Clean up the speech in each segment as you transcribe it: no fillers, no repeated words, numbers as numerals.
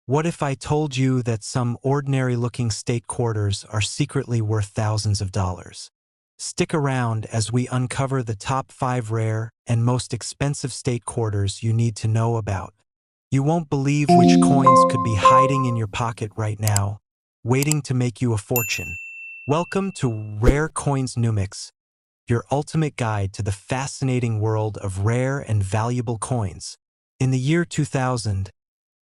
What if I told you that some ordinary-looking state quarters are secretly worth thousands of dollars? Stick around as we uncover the top 5 rare and most expensive state quarters you need to know about. You won't believe which coins could be hiding in your pocket right now, waiting to make you a fortune. Welcome to Rare Coins Numix, your ultimate guide to the fascinating world of rare and valuable coins. In the year 2000,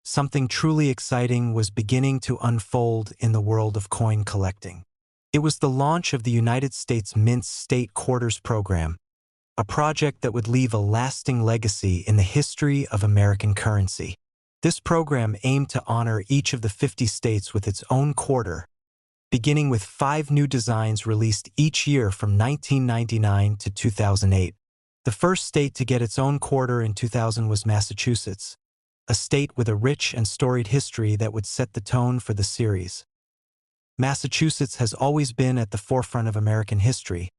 something truly exciting was beginning to unfold in the world of coin collecting. It was the launch of the United States Mint's State Quarters program, a project that would leave a lasting legacy in the history of American currency. This program aimed to honor each of the 50 states with its own quarter, beginning with 5 new designs released each year from 1999 to 2008. The first state to get its own quarter in 2000 was Massachusetts, a state with a rich and storied history that would set the tone for the series. Massachusetts has always been at the forefront of American history,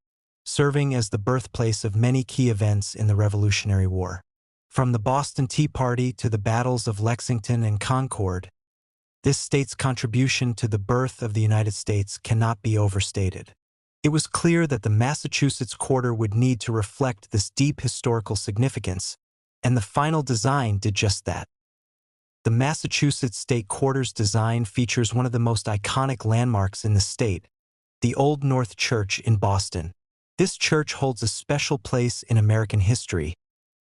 serving as the birthplace of many key events in the Revolutionary War. From the Boston Tea Party to the battles of Lexington and Concord, this state's contribution to the birth of the United States cannot be overstated. It was clear that the Massachusetts quarter would need to reflect this deep historical significance, and the final design did just that. The Massachusetts State Quarters design features one of the most iconic landmarks in the state, the Old North Church in Boston. This church holds a special place in American history,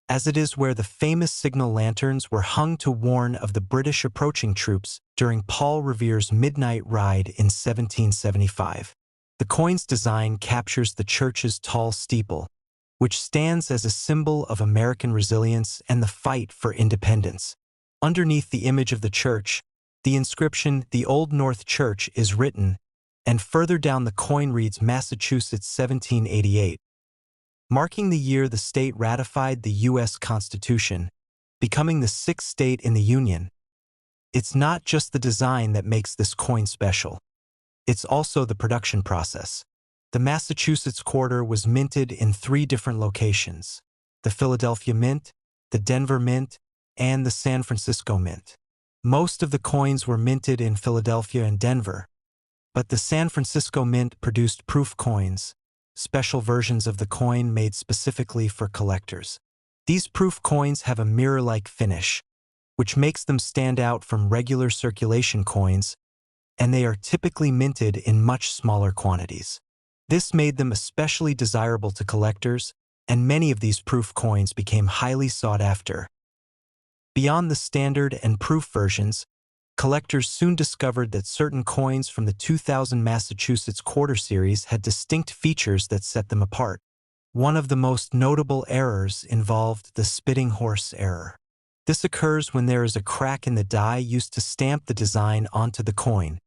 as it is where the famous signal lanterns were hung to warn of the British approaching troops during Paul Revere's midnight ride in 1775. The coin's design captures the church's tall steeple, which stands as a symbol of American resilience and the fight for independence. Underneath the image of the church, the inscription, "The Old North Church," is written, and further down the coin reads Massachusetts 1788, marking the year the state ratified the U.S. Constitution, becoming the 6th state in the Union. It's not just the design that makes this coin special. It's also the production process. The Massachusetts quarter was minted in 3 different locations: the Philadelphia Mint, the Denver Mint, and the San Francisco Mint. Most of the coins were minted in Philadelphia and Denver, but the San Francisco Mint produced proof coins, special versions of the coin made specifically for collectors. These proof coins have a mirror-like finish, which makes them stand out from regular circulation coins, and they are typically minted in much smaller quantities. This made them especially desirable to collectors, and many of these proof coins became highly sought after. Beyond the standard and proof versions, collectors soon discovered that certain coins from the 2000 Massachusetts Quarter Series had distinct features that set them apart. One of the most notable errors involved the spitting horse error. This occurs when there is a crack in the die used to stamp the design onto the coin,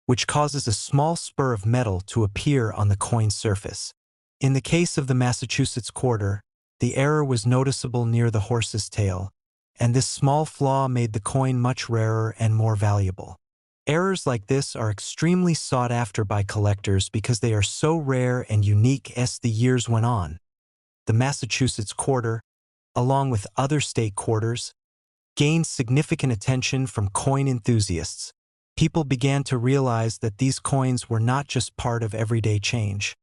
which causes a small spur of metal to appear on the coin's surface. In the case of the Massachusetts quarter, the error was noticeable near the horse's tail, and this small flaw made the coin much rarer and more valuable. Errors like this are extremely sought after by collectors because they are so rare and unique. As the years went on, the Massachusetts quarter, along with other state quarters, gained significant attention from coin enthusiasts. People began to realize that these coins were not just part of everyday change,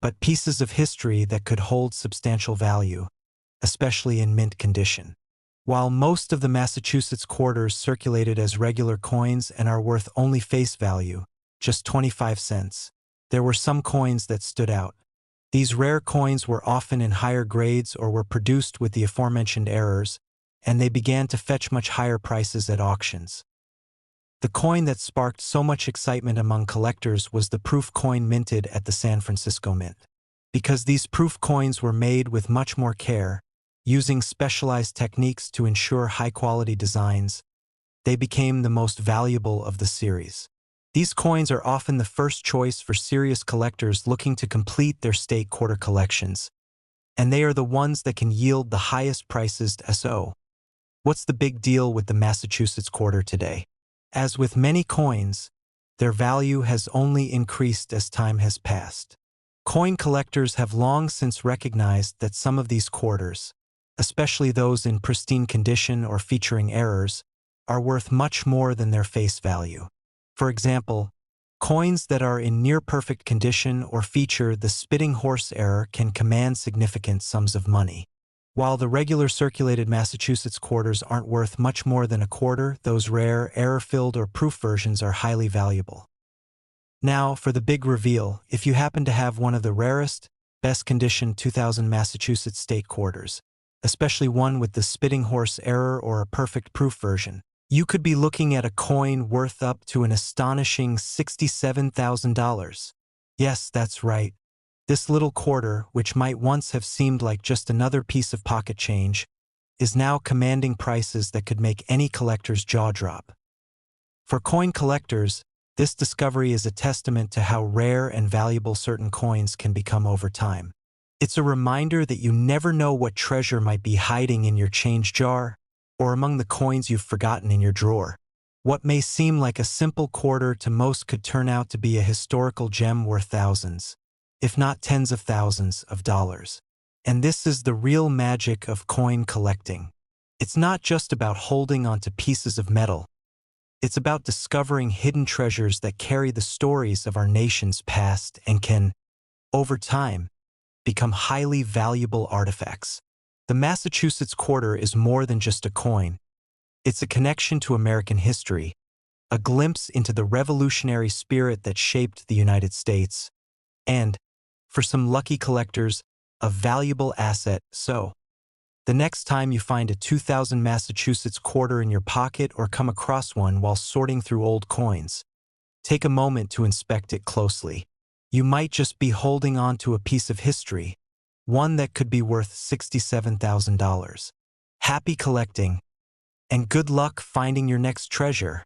but pieces of history that could hold substantial value, especially in mint condition. While most of the Massachusetts quarters circulated as regular coins and are worth only face value, just 25 cents, there were some coins that stood out. These rare coins were often in higher grades or were produced with the aforementioned errors, and they began to fetch much higher prices at auctions. The coin that sparked so much excitement among collectors was the proof coin minted at the San Francisco Mint. Because these proof coins were made with much more care, using specialized techniques to ensure high-quality designs, they became the most valuable of the series. These coins are often the first choice for serious collectors looking to complete their state quarter collections, and they are the ones that can yield the highest prices. So, what's the big deal with the Massachusetts quarter today? As with many coins, their value has only increased as time has passed. Coin collectors have long since recognized that some of these quarters, especially those in pristine condition or featuring errors, are worth much more than their face value. For example, coins that are in near-perfect condition or feature the spitting horse error can command significant sums of money. While the regular circulated Massachusetts quarters aren't worth much more than a quarter, those rare, error-filled or proof versions are highly valuable. Now, for the big reveal, if you happen to have one of the rarest, best-conditioned 2000 Massachusetts state quarters, especially one with the spitting horse error or a perfect proof version, you could be looking at a coin worth up to an astonishing $67,000. Yes, that's right. This little quarter, which might once have seemed like just another piece of pocket change, is now commanding prices that could make any collector's jaw drop. For coin collectors, this discovery is a testament to how rare and valuable certain coins can become over time. It's a reminder that you never know what treasure might be hiding in your change jar or among the coins you've forgotten in your drawer. What may seem like a simple quarter to most could turn out to be a historical gem worth thousands, if not tens of thousands of dollars. And this is the real magic of coin collecting. It's not just about holding onto pieces of metal. It's about discovering hidden treasures that carry the stories of our nation's past and can, over time, become highly valuable artifacts. The Massachusetts quarter is more than just a coin. It's a connection to American history, a glimpse into the revolutionary spirit that shaped the United States, and, for some lucky collectors, a valuable asset. So, the next time you find a 2000 Massachusetts quarter in your pocket or come across one while sorting through old coins, take a moment to inspect it closely. You might just be holding on to a piece of history, one that could be worth $67,000. Happy collecting, and good luck finding your next treasure.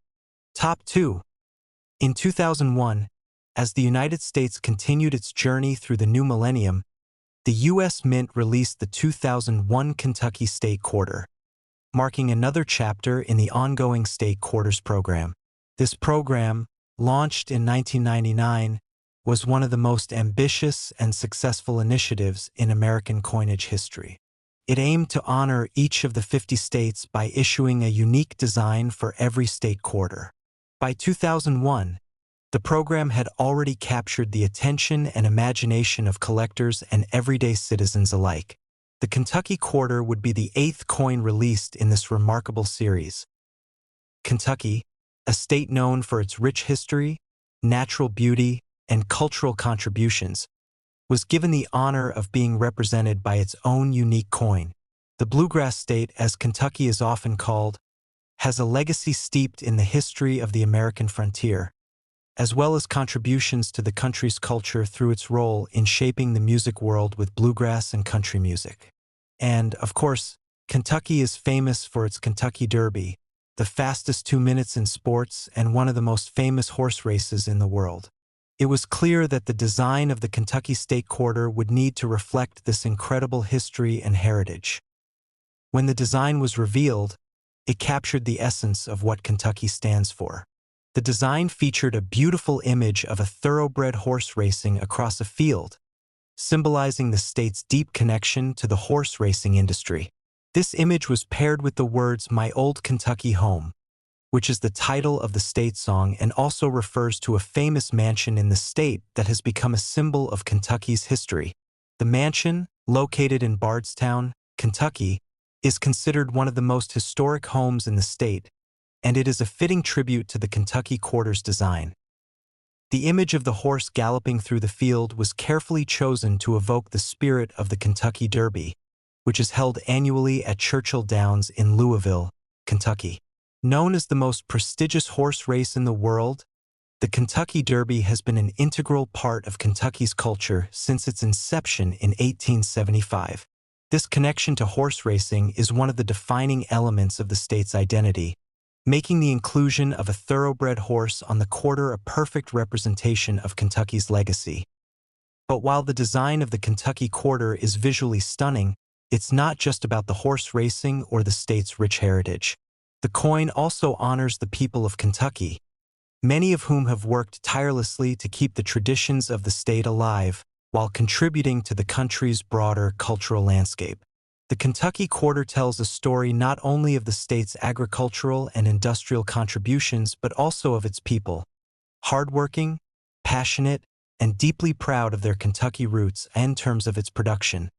Top 2. In 2001, as the United States continued its journey through the new millennium, the U.S. Mint released the 2001 Kentucky State Quarter, marking another chapter in the ongoing state quarters program. This program, launched in 1999, was one of the most ambitious and successful initiatives in American coinage history. It aimed to honor each of the 50 states by issuing a unique design for every state quarter. By 2001, the program had already captured the attention and imagination of collectors and everyday citizens alike. The Kentucky Quarter would be the 8th coin released in this remarkable series. Kentucky, a state known for its rich history, natural beauty, and cultural contributions, was given the honor of being represented by its own unique coin. The Bluegrass State, as Kentucky is often called, has a legacy steeped in the history of the American frontier, as well as contributions to the country's culture through its role in shaping the music world with bluegrass and country music. And, of course, Kentucky is famous for its Kentucky Derby, the fastest 2 minutes in sports and one of the most famous horse races in the world. It was clear that the design of the Kentucky State Quarter would need to reflect this incredible history and heritage. When the design was revealed, it captured the essence of what Kentucky stands for. The design featured a beautiful image of a thoroughbred horse racing across a field, symbolizing the state's deep connection to the horse racing industry. This image was paired with the words "My Old Kentucky Home," which is the title of the state song and also refers to a famous mansion in the state that has become a symbol of Kentucky's history. The mansion, located in Bardstown, Kentucky, is considered one of the most historic homes in the state, and it is a fitting tribute to the Kentucky Quarter's design. The image of the horse galloping through the field was carefully chosen to evoke the spirit of the Kentucky Derby, which is held annually at Churchill Downs in Louisville, Kentucky. Known as the most prestigious horse race in the world, the Kentucky Derby has been an integral part of Kentucky's culture since its inception in 1875. This connection to horse racing is one of the defining elements of the state's identity, making the inclusion of a thoroughbred horse on the quarter a perfect representation of Kentucky's legacy. But while the design of the Kentucky Quarter is visually stunning, it's not just about the horse racing or the state's rich heritage. The coin also honors the people of Kentucky, many of whom have worked tirelessly to keep the traditions of the state alive while contributing to the country's broader cultural landscape. The Kentucky Quarter tells a story not only of the state's agricultural and industrial contributions but also of its people, hardworking, passionate, and deeply proud of their Kentucky roots in terms of its production.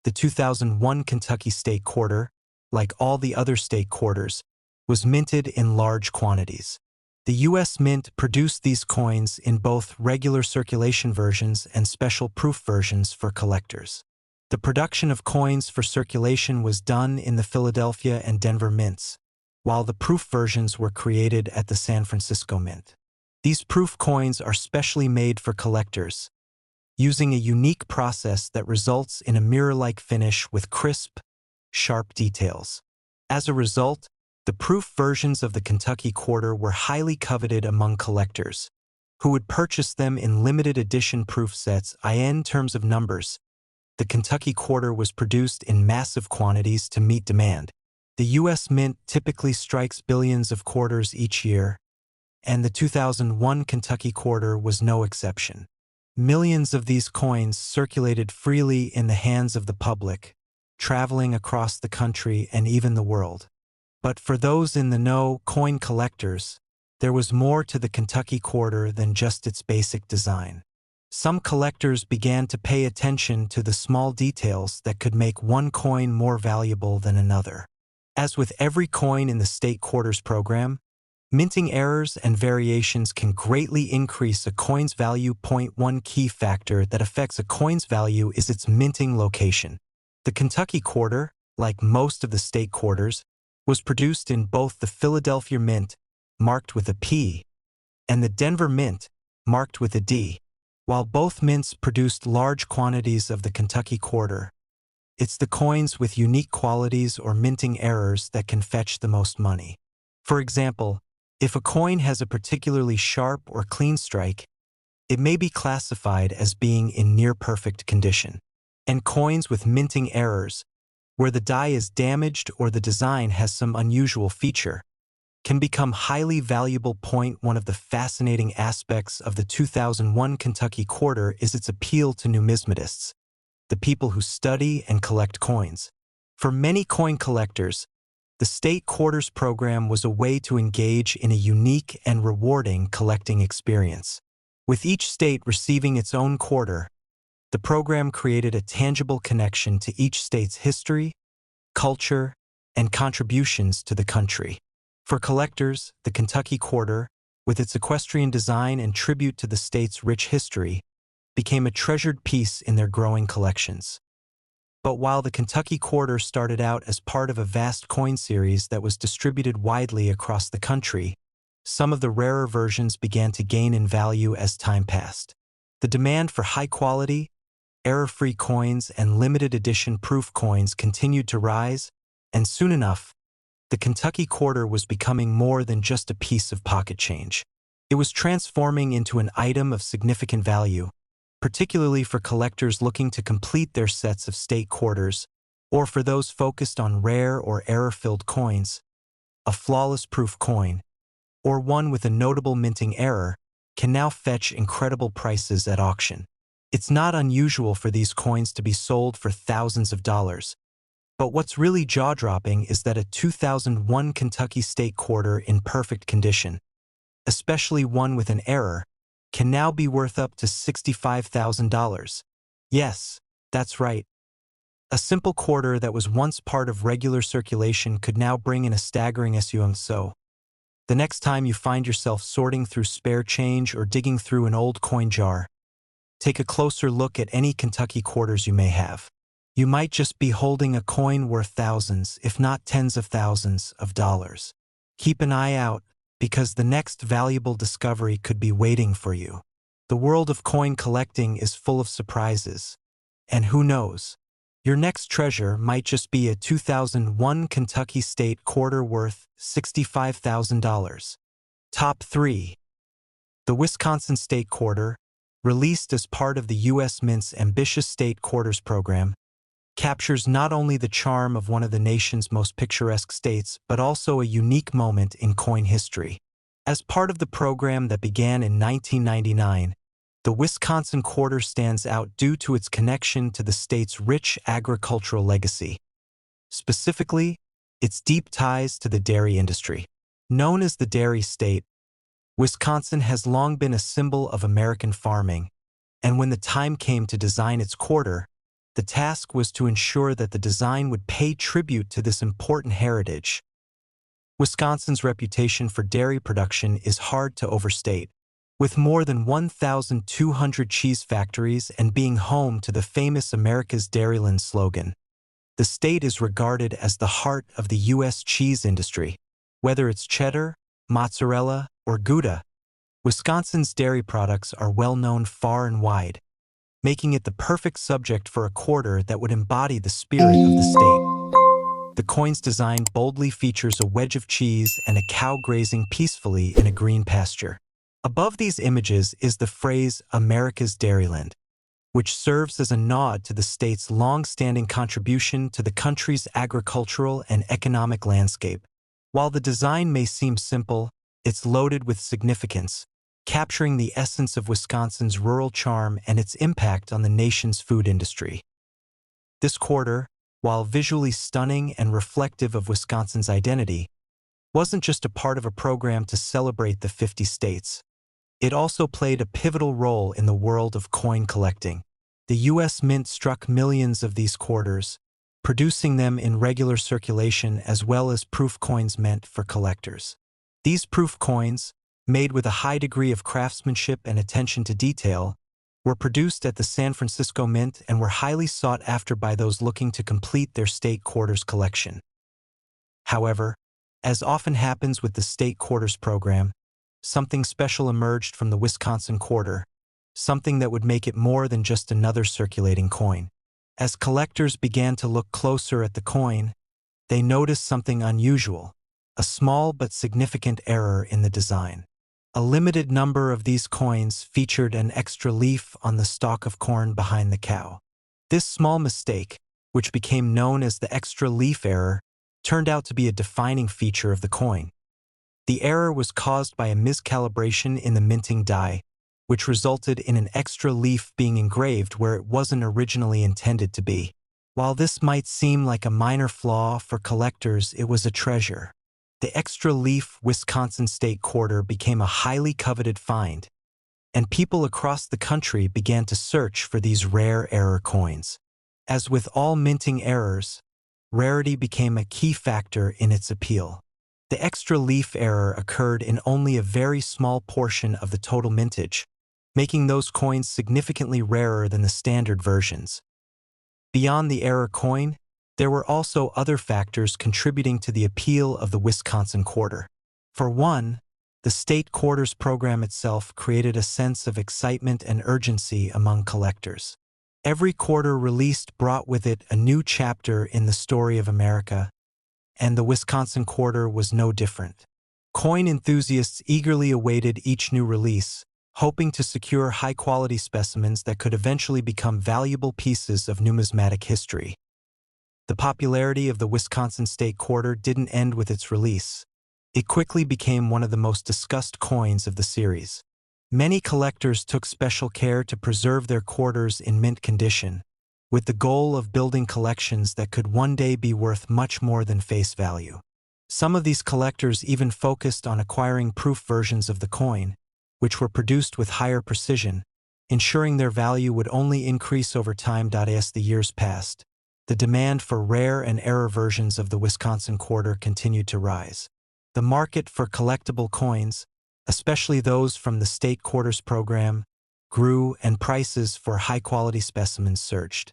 The 2001 Kentucky State Quarter, like all the other state quarters, was minted in large quantities. The U.S. Mint produced these coins in both regular circulation versions and special proof versions for collectors. The production of coins for circulation was done in the Philadelphia and Denver mints, while the proof versions were created at the San Francisco Mint. These proof coins are specially made for collectors, using a unique process that results in a mirror-like finish with crisp, sharp details. As a result, the proof versions of the Kentucky Quarter were highly coveted among collectors, who would purchase them in limited edition proof sets in terms of numbers. The Kentucky Quarter was produced in massive quantities to meet demand. The U.S. Mint typically strikes billions of quarters each year, and the 2001 Kentucky Quarter was no exception. Millions of these coins circulated freely in the hands of the public, traveling across the country and even the world. But for those in the know, coin collectors, there was more to the Kentucky Quarter than just its basic design. Some collectors began to pay attention to the small details that could make one coin more valuable than another. As with every coin in the State Quarters program, minting errors and variations can greatly increase a coin's value. One key factor that affects a coin's value is its minting location. The Kentucky Quarter, like most of the state quarters, was produced in both the Philadelphia Mint, marked with a P, and the Denver Mint, marked with a D. While both mints produced large quantities of the Kentucky Quarter, it's the coins with unique qualities or minting errors that can fetch the most money. For example, if a coin has a particularly sharp or clean strike, it may be classified as being in near-perfect condition. And coins with minting errors, where the die is damaged or the design has some unusual feature, can become highly valuable. One of the fascinating aspects of the 2001 Kentucky Quarter is its appeal to numismatists, the people who study and collect coins. For many coin collectors, the State Quarters program was a way to engage in a unique and rewarding collecting experience. With each state receiving its own quarter, the program created a tangible connection to each state's history, culture, and contributions to the country. For collectors, the Kentucky Quarter, with its equestrian design and tribute to the state's rich history, became a treasured piece in their growing collections. But while the Kentucky Quarter started out as part of a vast coin series that was distributed widely across the country, some of the rarer versions began to gain in value as time passed. The demand for high-quality, error-free coins and limited edition proof coins continued to rise, and soon enough, the Kentucky Quarter was becoming more than just a piece of pocket change. It was transforming into an item of significant value, particularly for collectors looking to complete their sets of state quarters, or for those focused on rare or error-filled coins. A flawless proof coin, or one with a notable minting error, can now fetch incredible prices at auction. It's not unusual for these coins to be sold for thousands of dollars. But what's really jaw-dropping is that a 2001 Kentucky State Quarter in perfect condition, especially one with an error, can now be worth up to $65,000. Yes, that's right. A simple quarter that was once part of regular circulation could now bring in a staggering sum. So, the next time you find yourself sorting through spare change or digging through an old coin jar, take a closer look at any Kentucky Quarters you may have. You might just be holding a coin worth thousands, if not tens of thousands, of dollars. Keep an eye out, because the next valuable discovery could be waiting for you. The world of coin collecting is full of surprises. And who knows? Your next treasure might just be a 2001 Kentucky State Quarter worth $65,000. Top 3. The Wisconsin State Quarter, released as part of the U.S. Mint's ambitious State Quarters program, captures not only the charm of one of the nation's most picturesque states, but also a unique moment in coin history. As part of the program that began in 1999, the Wisconsin Quarter stands out due to its connection to the state's rich agricultural legacy. specifically, its deep ties to the dairy industry. Known as the Dairy State, Wisconsin has long been a symbol of American farming, and when the time came to design its quarter, the task was to ensure that the design would pay tribute to this important heritage. Wisconsin's reputation for dairy production is hard to overstate. With more than 1,200 cheese factories and being home to the famous America's Dairyland slogan, the state is regarded as the heart of the U.S. cheese industry. Whether it's cheddar, mozzarella, or Gouda, Wisconsin's dairy products are well known far and wide, making it the perfect subject for a quarter that would embody the spirit of the state. The coin's design boldly features a wedge of cheese and a cow grazing peacefully in a green pasture. Above these images is the phrase America's Dairyland, which serves as a nod to the state's long-standing contribution to the country's agricultural and economic landscape. While the design may seem simple, it's loaded with significance, capturing the essence of Wisconsin's rural charm and its impact on the nation's food industry. This quarter, while visually stunning and reflective of Wisconsin's identity, wasn't just a part of a program to celebrate the 50 states. It also played a pivotal role in the world of coin collecting. The U.S. Mint struck millions of these quarters, producing them in regular circulation as well as proof coins meant for collectors. These proof coins, made with a high degree of craftsmanship and attention to detail, were produced at the San Francisco Mint and were highly sought after by those looking to complete their state quarters collection. However, as often happens with the state quarters program, something special emerged from the Wisconsin quarter, something that would make it more than just another circulating coin. As collectors began to look closer at the coin, they noticed something unusual, a small but significant error in the design. A limited number of these coins featured an extra leaf on the stalk of corn behind the cow. This small mistake, which became known as the extra leaf error, turned out to be a defining feature of the coin. The error was caused by a miscalibration in the minting die, which resulted in an extra leaf being engraved where it wasn't originally intended to be. While this might seem like a minor flaw, for collectors it was a treasure. The extra leaf Wisconsin State Quarter became a highly coveted find, and people across the country began to search for these rare error coins. As with all minting errors, rarity became a key factor in its appeal. The extra leaf error occurred in only a very small portion of the total mintage, making those coins significantly rarer than the standard versions. Beyond the error coin, there were also other factors contributing to the appeal of the Wisconsin quarter. For one, the state quarters program itself created a sense of excitement and urgency among collectors. Every quarter released brought with it a new chapter in the story of America, and the Wisconsin quarter was no different. Coin enthusiasts eagerly awaited each new release, hoping to secure high-quality specimens that could eventually become valuable pieces of numismatic history. The popularity of the Wisconsin State Quarter didn't end with its release. It quickly became one of the most discussed coins of the series. Many collectors took special care to preserve their quarters in mint condition, with the goal of building collections that could one day be worth much more than face value. Some of these collectors even focused on acquiring proof versions of the coin, which were produced with higher precision, ensuring their value would only increase over time. As the years passed, the demand for rare and error versions of the Wisconsin quarter continued to rise. The market for collectible coins, especially those from the state quarters program, grew and prices for high-quality specimens surged.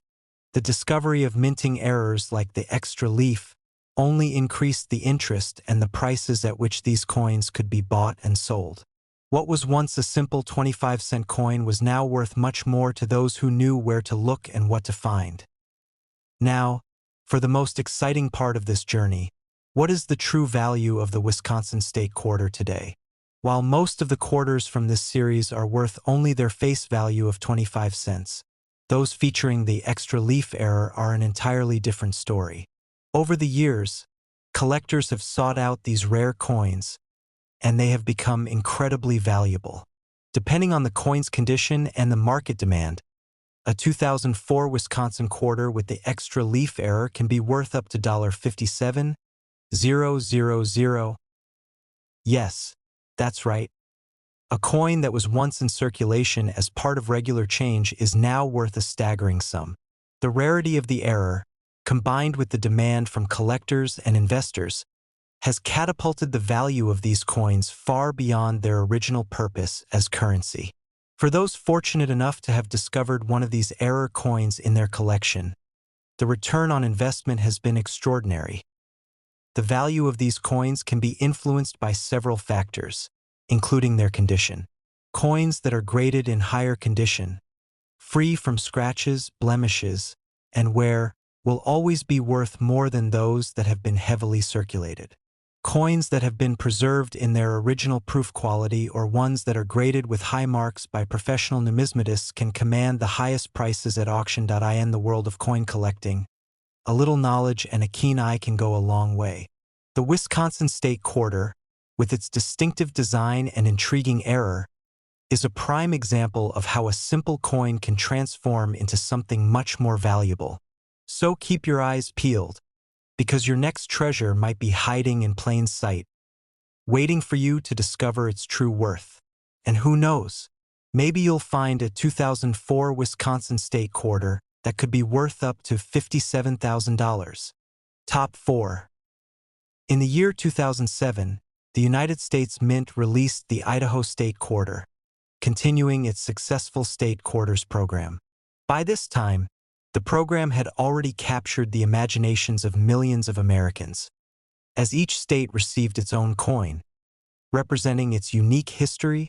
The discovery of minting errors like the extra leaf only increased the interest and the prices at which these coins could be bought and sold. What was once a simple 25-cent coin was now worth much more to those who knew where to look and what to find. Now, for the most exciting part of this journey, what is the true value of the Wisconsin State Quarter today? While most of the quarters from this series are worth only their face value of 25 cents, those featuring the extra leaf error are an entirely different story. Over the years, collectors have sought out these rare coins, and they have become incredibly valuable. Depending on the coin's condition and the market demand, A 2004 Wisconsin quarter with the extra leaf error can be worth up to $57,000. Yes, that's right. A coin that was once in circulation as part of regular change is now worth a staggering sum. The rarity of the error, combined with the demand from collectors and investors, has catapulted the value of these coins far beyond their original purpose as currency. For those fortunate enough to have discovered one of these error coins in their collection, the return on investment has been extraordinary. The value of these coins can be influenced by several factors, including their condition. Coins that are graded in higher condition, free from scratches, blemishes, and wear, will always be worth more than those that have been heavily circulated. Coins that have been preserved in their original proof quality or ones that are graded with high marks by professional numismatists can command the highest prices at auction. In the world of coin collecting, a little knowledge and a keen eye can go a long way. The Wisconsin State Quarter, with its distinctive design and intriguing error, is a prime example of how a simple coin can transform into something much more valuable. So keep your eyes peeled, because your next treasure might be hiding in plain sight, waiting for you to discover its true worth. And who knows, maybe you'll find a 2004 Wisconsin State Quarter that could be worth up to $57,000. Top 4. In the year 2007, the United States Mint released the Idaho State Quarter, continuing its successful state quarters program. By this time, the program had already captured the imaginations of millions of Americans, as each state received its own coin, representing its unique history,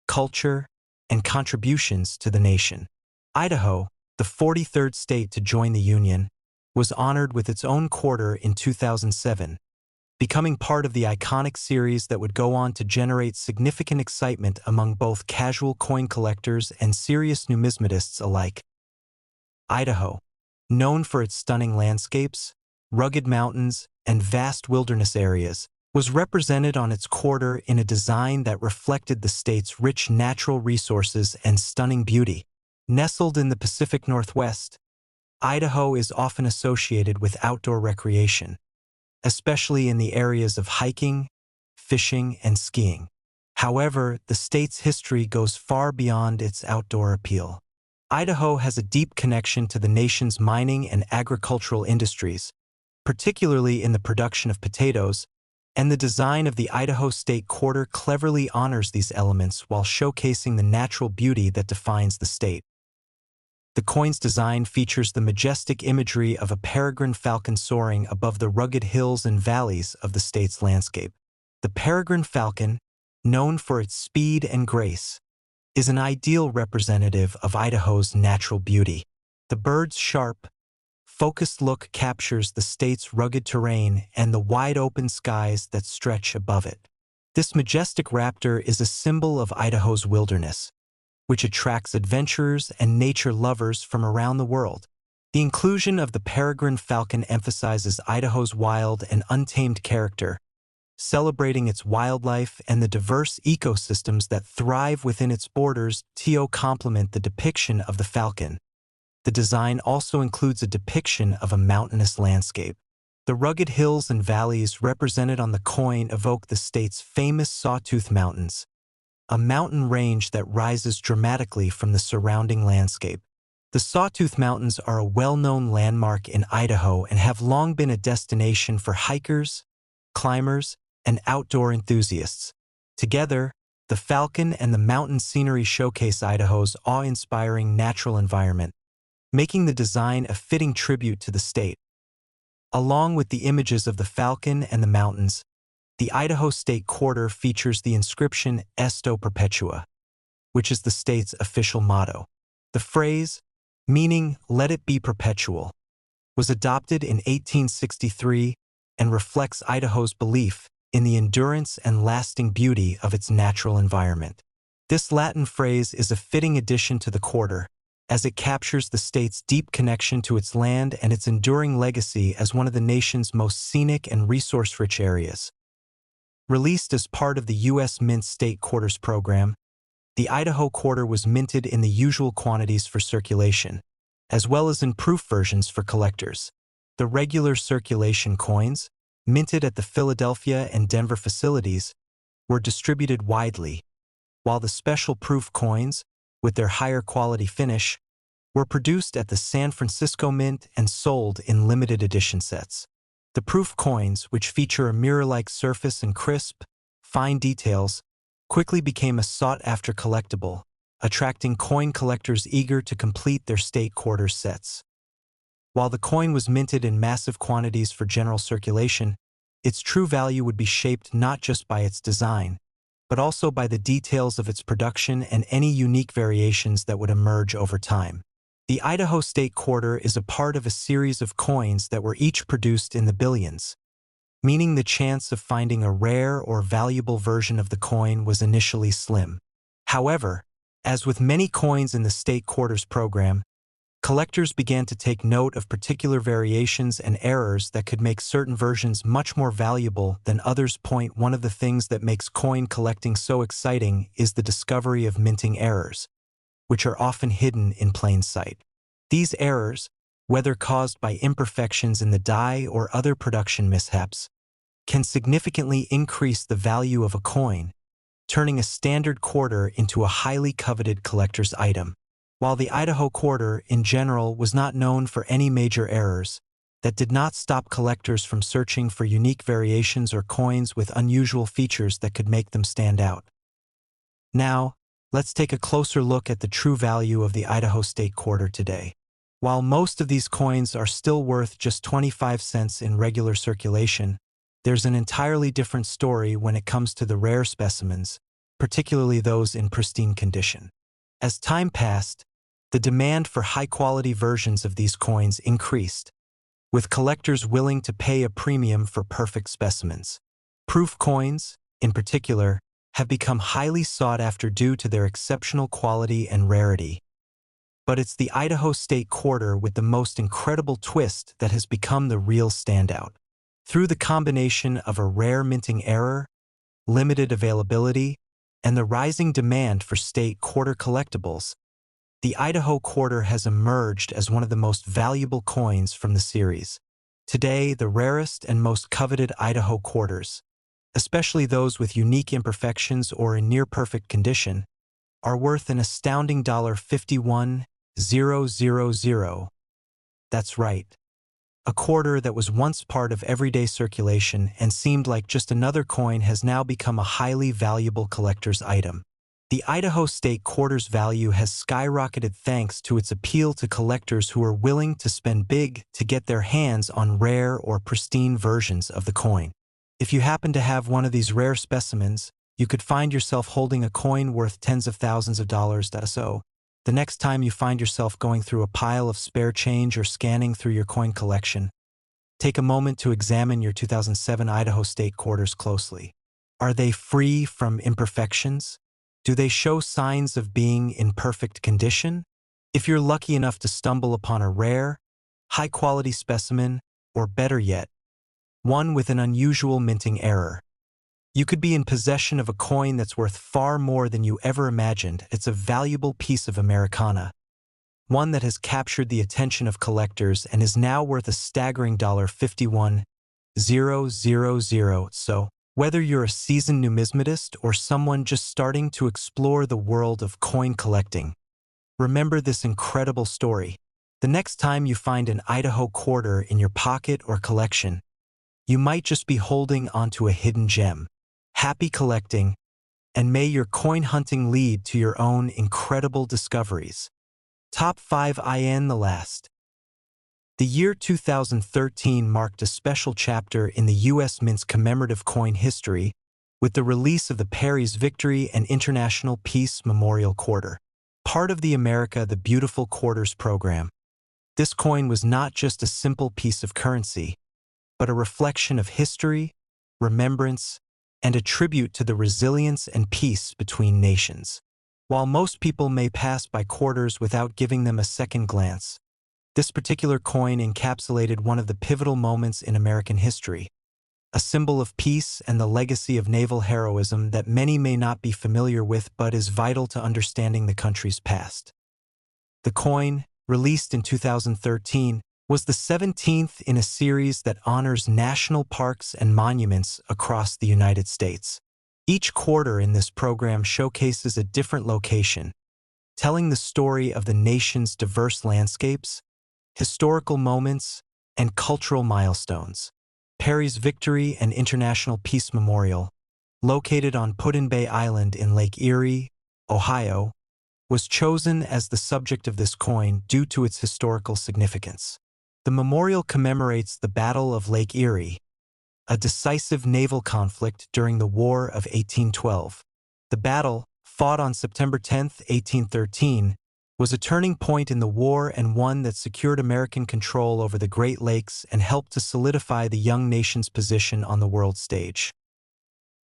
culture, and contributions to the nation. Idaho, the 43rd state to join the Union, was honored with its own quarter in 2007, becoming part of the iconic series that would go on to generate significant excitement among both casual coin collectors and serious numismatists alike. Idaho, known for its stunning landscapes, rugged mountains, and vast wilderness areas, was represented on its quarter in a design that reflected the state's rich natural resources and stunning beauty. Nestled in the Pacific Northwest, Idaho is often associated with outdoor recreation, especially in the areas of hiking, fishing, and skiing. However, the state's history goes far beyond its outdoor appeal. Idaho has a deep connection to the nation's mining and agricultural industries, particularly in the production of potatoes, and the design of the Idaho State Quarter cleverly honors these elements while showcasing the natural beauty that defines the state. The coin's design features the majestic imagery of a peregrine falcon soaring above the rugged hills and valleys of the state's landscape. The peregrine falcon, known for its speed and grace, is an ideal representative of Idaho's natural beauty. The bird's sharp, focused look captures the state's rugged terrain and the wide-open skies that stretch above it. This majestic raptor is a symbol of Idaho's wilderness, which attracts adventurers and nature lovers from around the world. The inclusion of the peregrine falcon emphasizes Idaho's wild and untamed character, celebrating its wildlife and the diverse ecosystems that thrive within its borders. To complement the depiction of the falcon, the design also includes a depiction of a mountainous landscape. The rugged hills and valleys represented on the coin evoke the state's famous Sawtooth Mountains, a mountain range that rises dramatically from the surrounding landscape. The Sawtooth Mountains are a well-known landmark in Idaho and have long been a destination for hikers, climbers, and outdoor enthusiasts. Together, the falcon and the mountain scenery showcase Idaho's awe-inspiring natural environment, making the design a fitting tribute to the state. Along with the images of the falcon and the mountains, the Idaho State Quarter features the inscription Esto Perpetua, which is the state's official motto. The phrase, meaning "let it be perpetual," was adopted in 1863 and reflects Idaho's belief in the endurance and lasting beauty of its natural environment. This Latin phrase is a fitting addition to the quarter, as it captures the state's deep connection to its land and its enduring legacy as one of the nation's most scenic and resource-rich areas. Released as part of the U.S. Mint State Quarters program, The Idaho quarter was minted in the usual quantities for circulation, as well as in proof versions for collectors. The regular circulation coins, minted at the Philadelphia and Denver facilities, were distributed widely, while the special proof coins, with their higher quality finish, were produced at the San Francisco Mint and sold in limited edition sets. The proof coins, which feature a mirror-like surface and crisp, fine details, quickly became a sought-after collectible, attracting coin collectors eager to complete their state quarter sets. While the coin was minted in massive quantities for general circulation, its true value would be shaped not just by its design, but also by the details of its production and any unique variations that would emerge over time. The Idaho State Quarter is a part of a series of coins that were each produced in the billions, meaning the chance of finding a rare or valuable version of the coin was initially slim. However, as with many coins in the State Quarters program, collectors began to take note of particular variations and errors that could make certain versions much more valuable than others. One of the things that makes coin collecting so exciting is the discovery of minting errors, which are often hidden in plain sight. These errors, whether caused by imperfections in the die or other production mishaps, can significantly increase the value of a coin, turning a standard quarter into a highly coveted collector's item. While the Idaho quarter, in general, was not known for any major errors, that did not stop collectors from searching for unique variations or coins with unusual features that could make them stand out. Now, let's take a closer look at the true value of the Idaho State Quarter today. While most of these coins are still worth just 25 cents in regular circulation, there's an entirely different story when it comes to the rare specimens, particularly those in pristine condition. As time passed, the demand for high-quality versions of these coins increased, with collectors willing to pay a premium for perfect specimens. Proof coins, in particular, have become highly sought after due to their exceptional quality and rarity. But it's the Idaho State Quarter with the most incredible twist that has become the real standout. Through the combination of a rare minting error, limited availability, and the rising demand for state quarter collectibles, the Idaho Quarter has emerged as one of the most valuable coins from the series. Today, the rarest and most coveted Idaho quarters, especially those with unique imperfections or in near-perfect condition, are worth an astounding $51,000. That's right. A quarter that was once part of everyday circulation and seemed like just another coin has now become a highly valuable collector's item. The Idaho State Quarter's value has skyrocketed thanks to its appeal to collectors who are willing to spend big to get their hands on rare or pristine versions of the coin. If you happen to have one of these rare specimens, you could find yourself holding a coin worth tens of thousands of dollars. So, the next time you find yourself going through a pile of spare change or scanning through your coin collection, take a moment to examine your 2007 Idaho State Quarters closely. Are they free from imperfections? Do they show signs of being in perfect condition? If you're lucky enough to stumble upon a rare, high-quality specimen, or better yet, one with an unusual minting error, you could be in possession of a coin that's worth far more than you ever imagined. It's a valuable piece of Americana, one that has captured the attention of collectors and is now worth a staggering $51,000. So, whether you're a seasoned numismatist or someone just starting to explore the world of coin collecting, remember this incredible story. The next time you find an Idaho quarter in your pocket or collection, you might just be holding onto a hidden gem. Happy collecting, and may your coin hunting lead to your own incredible discoveries. Top 5 in the last. The year 2013 marked a special chapter in the U.S. Mint's commemorative coin history with the release of the Perry's Victory and International Peace Memorial Quarter. Part of the America the Beautiful Quarters program, this coin was not just a simple piece of currency, but a reflection of history, remembrance, and a tribute to the resilience and peace between nations. While most people may pass by quarters without giving them a second glance, this particular coin encapsulated one of the pivotal moments in American history, a symbol of peace and the legacy of naval heroism that many may not be familiar with but is vital to understanding the country's past. The coin, released in 2013, was the 17th in a series that honors national parks and monuments across the United States. Each quarter in this program showcases a different location, telling the story of the nation's diverse landscapes, historical moments, and cultural milestones. Perry's Victory and International Peace Memorial, located on Put-in-Bay Island in Lake Erie, Ohio, was chosen as the subject of this coin due to its historical significance. The memorial commemorates the Battle of Lake Erie, a decisive naval conflict during the War of 1812. The battle, fought on September 10, 1813, was a turning point in the war and one that secured American control over the Great Lakes and helped to solidify the young nation's position on the world stage.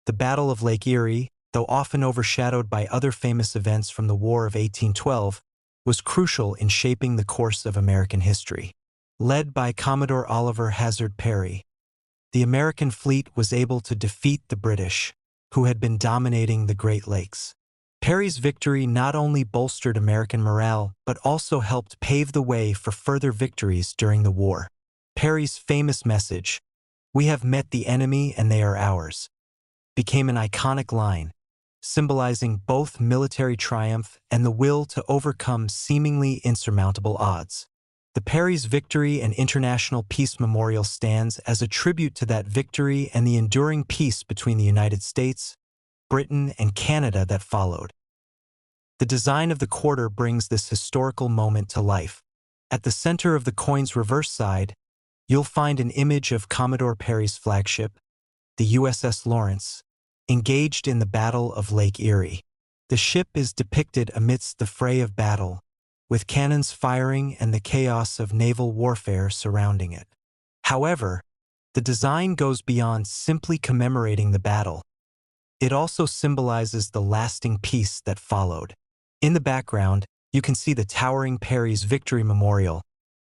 The Battle of Lake Erie, though often overshadowed by other famous events from the War of 1812, was crucial in shaping the course of American history. Led by Commodore Oliver Hazard Perry, the American fleet was able to defeat the British, who had been dominating the Great Lakes. Perry's victory not only bolstered American morale but also helped pave the way for further victories during the war. Perry's famous message, "We have met the enemy and they are ours," became an iconic line, symbolizing both military triumph and the will to overcome seemingly insurmountable odds. The Perry's Victory and International Peace Memorial stands as a tribute to that victory and the enduring peace between the United States, Britain, and Canada that followed. The design of the quarter brings this historical moment to life. At the center of the coin's reverse side, you'll find an image of Commodore Perry's flagship, the USS Lawrence, engaged in the Battle of Lake Erie. The ship is depicted amidst the fray of battle, with cannons firing and the chaos of naval warfare surrounding it. However, the design goes beyond simply commemorating the battle. It also symbolizes the lasting peace that followed. In the background, you can see the towering Perry's Victory Memorial,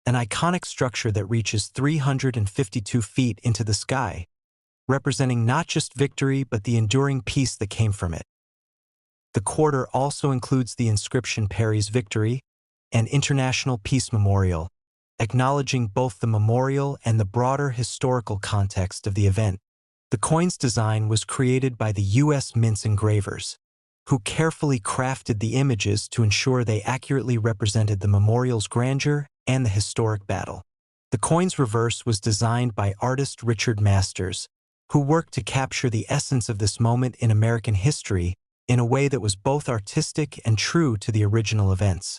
an iconic structure that reaches 352 feet into the sky, representing not just victory but the enduring peace that came from it. The quarter also includes the inscription Perry's Victory and International Peace Memorial, acknowledging both the memorial and the broader historical context of the event. The coin's design was created by the U.S. Mint's engravers, who carefully crafted the images to ensure they accurately represented the memorial's grandeur and the historic battle. The coin's reverse was designed by artist Richard Masters, who worked to capture the essence of this moment in American history in a way that was both artistic and true to the original events.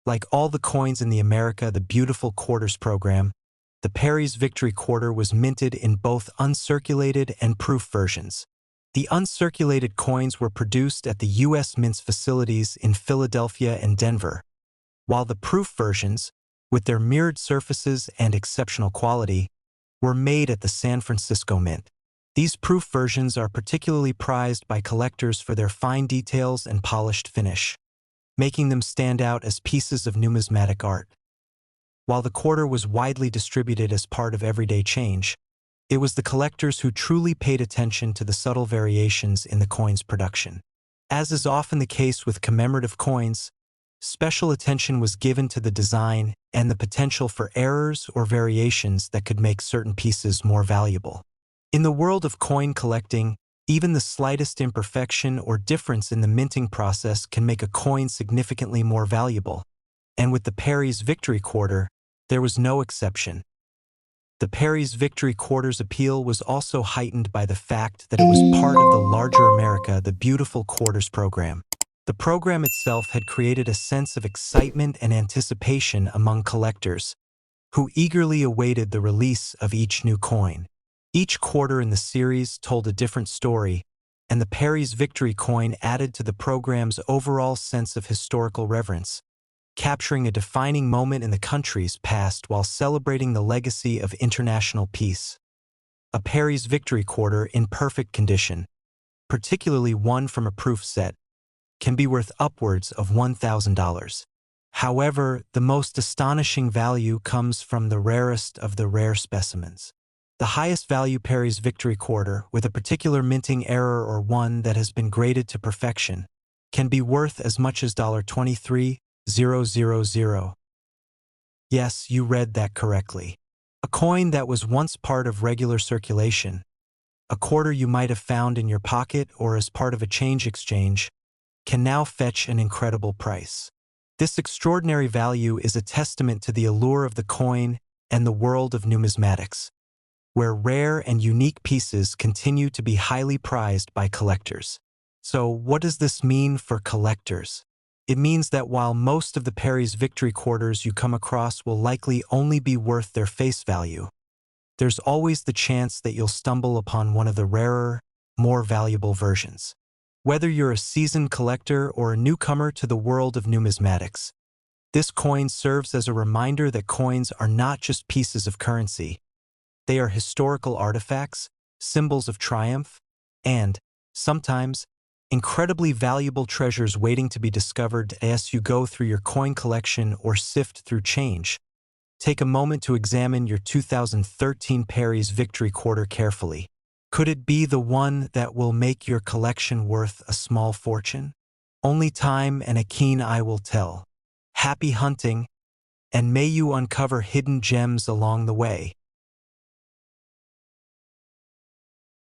Like all the coins in the America the Beautiful Quarters program, the Perry's Victory Quarter was minted in both uncirculated and proof versions. The uncirculated coins were produced at the U.S. Mint's facilities in Philadelphia and Denver, while the proof versions, with their mirrored surfaces and exceptional quality, were made at the San Francisco Mint. These proof versions are particularly prized by collectors for their fine details and polished finish, making them stand out as pieces of numismatic art. While the quarter was widely distributed as part of everyday change, it was the collectors who truly paid attention to the subtle variations in the coin's production. As is often the case with commemorative coins, special attention was given to the design and the potential for errors or variations that could make certain pieces more valuable. In the world of coin collecting, even the slightest imperfection or difference in the minting process can make a coin significantly more valuable, and with the Perry's Victory Quarter, there was no exception. The Perry's Victory Quarter's appeal was also heightened by the fact that it was part of the larger America the Beautiful Quarters program. The program itself had created a sense of excitement and anticipation among collectors, who eagerly awaited the release of each new coin. Each quarter in the series told a different story, and the Perry's Victory coin added to the program's overall sense of historical reverence, capturing a defining moment in the country's past while celebrating the legacy of international peace. A Perry's Victory quarter in perfect condition, particularly one from a proof set, can be worth upwards of $1,000. However, the most astonishing value comes from the rarest of the rare specimens. The highest value Perry's Victory Quarter, with a particular minting error or one that has been graded to perfection, can be worth as much as $23,000. Yes, you read that correctly. A coin that was once part of regular circulation, a quarter you might have found in your pocket or as part of a change exchange, can now fetch an incredible price. This extraordinary value is a testament to the allure of the coin and the world of numismatics, where rare and unique pieces continue to be highly prized by collectors. So, what does this mean for collectors? It means that while most of the Perry's Victory Quarters you come across will likely only be worth their face value, there's always the chance that you'll stumble upon one of the rarer, more valuable versions. Whether you're a seasoned collector or a newcomer to the world of numismatics, this coin serves as a reminder that coins are not just pieces of currency. They are historical artifacts, symbols of triumph, and, sometimes, incredibly valuable treasures waiting to be discovered as you go through your coin collection or sift through change. Take a moment to examine your 2013 Perry's Victory Quarter carefully. Could it be the one that will make your collection worth a small fortune? Only time and a keen eye will tell. Happy hunting, and may you uncover hidden gems along the way.